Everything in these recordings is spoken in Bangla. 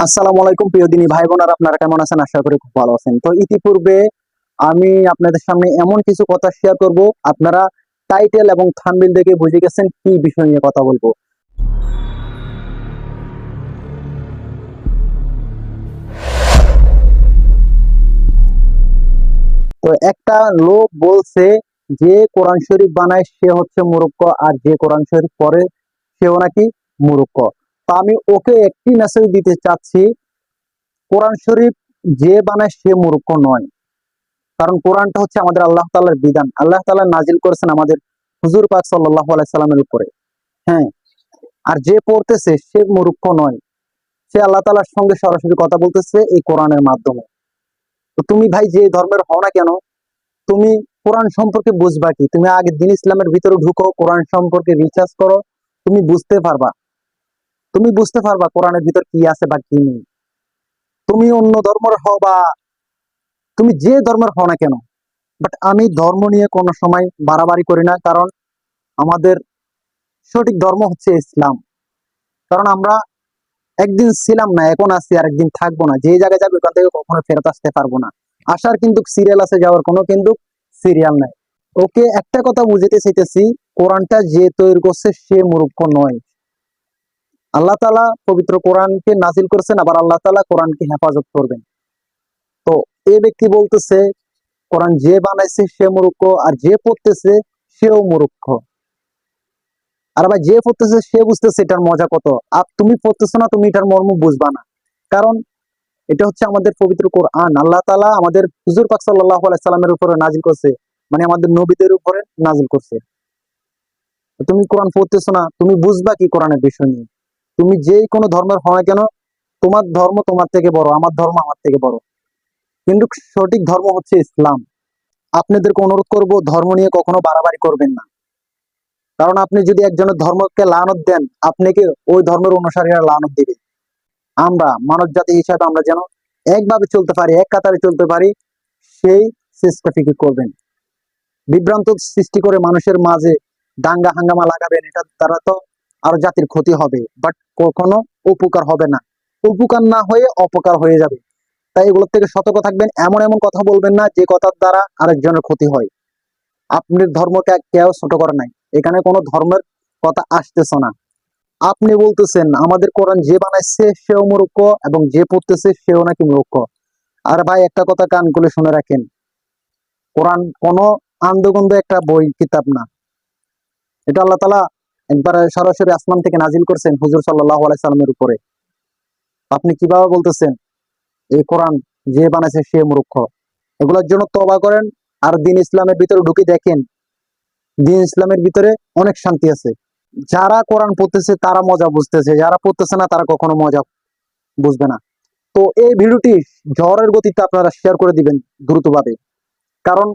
আসসালামু আলাইকুম প্রিয় দিনী ভাই বোনেরা, আপনারা কেমন আছেন? আশা করি খুব ভালো আছেন। তো ইতিপূর্বে আমি আপনাদের সামনে এমন কিছু কথা শেয়ার করব, আপনারা টাইটেল এবং থাম্বনেল দেখে বুঝে গেছেন কি বিষয় নিয়ে কথা বলবো। তো একটা লোক বলছে যে কোরআন শরীফ বানায় সে হচ্ছে মূর্খ, আর যে কোরআন শরীফ পড়ে সেও নাকি মূর্খ। তো আমি ওকে একটি মেসেজ দিতে চাচ্ছি, কোরআন শরীফ যে বানায় সে মূর্খ নয়। কারণ কোরআনটা হচ্ছে আমাদের আল্লাহ তাআলার বিধান, আল্লাহ তাআলা নাজিল করেছেন আমাদের হুজুর পাক সাল্লাল্লাহু আলাইহি সাল্লামের উপরে। হ্যাঁ, আর যে পড়তেছে সে মূর্খ নয়, সে আল্লাহ তাআলার সঙ্গে সরাসরি কথা বলতেছে এই কোরআনের মাধ্যমে। তো তুমি ভাই যে ধর্মের হও না কেন, তুমি কোরআন সম্পর্কে বুঝবা কি? তুমি আগে দিন ইসলামের ভিতরে ঢুকো, কোরআন সম্পর্কে রিসার্চ করো, তুমি বুঝতে পারবা। তুমি বুঝতে পারবা কোরআনের ভিতর কি আছে বা কি নেই। তুমি অন্য ধর্মের হও বা তুমি যে ধর্মের হও না কেন, বাট আমি ধর্ম নিয়ে কোনো সময় বাড়াবাড়ি করি না। কারণ আমাদের সঠিক ধর্ম হচ্ছে ইসলাম। কারণ আমরা একদিন ছিলাম না, এখন আছি, আর একদিন থাকবো না। যে জায়গায় যাবো ওখান থেকে কখনো ফেরত আসতে পারবো না। আসার কিন্তু সিরিয়াল আছে, যাওয়ার কোনো কিন্তু সিরিয়াল নাই। ওকে একটা কথা বুঝাতে চাইতেছি, কোরআনটা যে তৈরি করছে সে মূর্খ নয়। আল্লাহ তাআলা পবিত্র কোরআনকে নাজিল করেছেন, আবার আল্লাহ তাআলা কোরআনকে হেফাজত করবেন। তো এই ব্যক্তি বলতেছে কোরআন যে বানাইছে সে মূর্খ, আর যে পড়তেছে সেও মূর্খ। আর ভাই যে পড়তেছে সে বুঝতেছে এটার মজা কত, আর তুমি পড়তেছো না, তুমি এটার মর্ম বুঝবা না। কারণ এটা হচ্ছে আমাদের পবিত্র কোরআন, আল্লাহ তাআলা আমাদের হুজুর পাক সাল্লাল্লাহু আলাইহি সাল্লামের উপরে নাজিল করছে, মানে আমাদের নবীদের উপরে নাজিল করছে। তো তুমি কোরআন পড়তেছো না, তুমি বুঝবা কি কোরআনের বিষয় নিয়ে? তুমি যেই কোনো ধর্মের হও না কেন, তোমার ধর্ম তোমার থেকে বড়, আমার ধর্ম আমার থেকে বড়, কিন্তু সঠিক ধর্ম হচ্ছে ইসলাম। আপনাদেরকে অনুরোধ করব, ধর্ম নিয়ে কখনো বাড়াবাড়ি করবেন না। কারণ আপনি যদি একজনের ধর্মকে লানত দেন, আপনাকে ওই ধর্মের অনুসারীরা লানত দিবে। আমরা মানব জাতি হিসাবে আমরা যেন একভাবে চলতে পারি, এক কাতারে চলতে পারি, সেই চেষ্টা ফিকির করবেন। বিভ্রান্ত সৃষ্টি করে মানুষের মাঝে দাঙ্গা হাঙ্গামা লাগাবেন, এটা দ্বারা তো আরো জাতির ক্ষতি হবে, বাট কখনো উপকার হবে না। উপকার না হয়ে অপকার হয়ে যাবে। তাই এগুলোর থেকে সতর্ক থাকবেন। এমন এমন কথা বলবেন না যে কথার দ্বারা আরেকজনের ক্ষতি হয়। আপনার ধর্মকে কেউ ছোট করে নাই, এখানে কোনো ধর্মের কথা আসতেছ না। আপনি বলতেছেন আমাদের কোরআন যে বানাইছে সেও মূর্খ, এবং যে পড়তেছে সেও নাকি মূর্খ। আর ভাই একটা কথা কান খুলে শুনে রাখেন, কোরআন কোনো আন্দোগন্ধ একটা বই কিতাব না। এটা আল্লাহ তাআলা একবার সরাসরি আসমান থেকে নাজিল করছেন হুজুর সাল্লাল্লাহু আলাইহি সাল্লামের উপরে। আপনি কিভাবে বলতেছেন এই কোরআন যে বানাইছে সে মূর্খ? এগুলোর জন্য তওবা করেন, আর দিন ইসলামের ভিতরে ঢুকে দেখেন, দিন ইসলামের ভিতরে অনেক শান্তি আছে। যারা কোরআন পড়তেছে তারা মজা বুঝতেছে, যারা পড়তেছে না তারা কখনো মজা বুঝবে না। তো এই ভিডিওটি ঝড়ের গতিতে আপনারা শেয়ার করে দিবেন দ্রুতভাবে। কারণ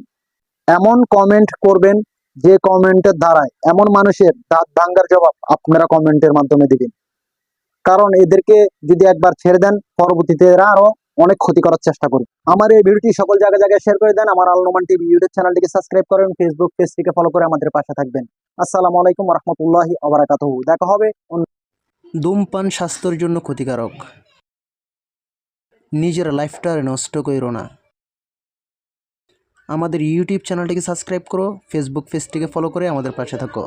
এমন কমেন্ট করবেন যে কমেন্টের দ্বারায় এমন মানুষের দাঁত ভাঙ্গার জবাব আপনারা কমেন্টের মাধ্যমে দিবেন। কারণ এদেরকে যদি একবার ছেড়ে দেন, পরবর্তীতে এরা আরো অনেক ক্ষতি করার চেষ্টা করবে। আমার এই ভিডিওটি সকল জায়গায় জায়গায় শেয়ার করে দেন। আমার আল নোমান টিভি ইউটিউব চ্যানেলটিকে সাবস্ক্রাইব করেন, ফেসবুক পেজটিকে ফলো করে আমাদের পাশে থাকবেন। আসসালামু আলাইকুম ওয়া রাহমাতুল্লাহি ওয়া বারাকাতুহু। দেখা হবে ধূমপান স্বাস্থ্যের জন্য ক্ষতিকারক। নিজের লাইফটা নষ্ট কইরো না। আমাদের ইউটিউব চ্যানেলটিকে সাবস্ক্রাইব করো, ফেসবুক পেজটিকে ফলো করে আমাদের পাশে থাকো।